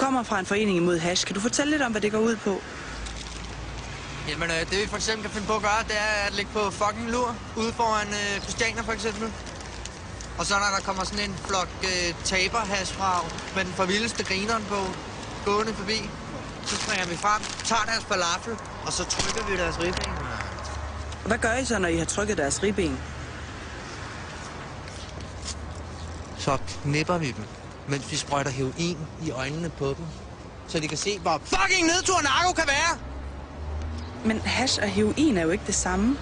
kommer fra en forening imod hash. Kan du fortælle lidt om, hvad det går ud på? Jamen, det vi for eksempel kan finde på at gøre, det er at ligge på fucking lur ude foran Christianer for eksempel. Og så når der kommer sådan en flok taberhashfrag med den for vildeste grineren på gående forbi, så springer vi frem, tager deres falafel, og så trykker vi deres ribben. Hvad gør I så, når I har trykket deres ribben? Så knipper vi dem, mens vi sprøjter heroin i øjnene på dem, så de kan se, hvor fucking nedtur narko kan være! Men hash og heroin er jo ikke det samme.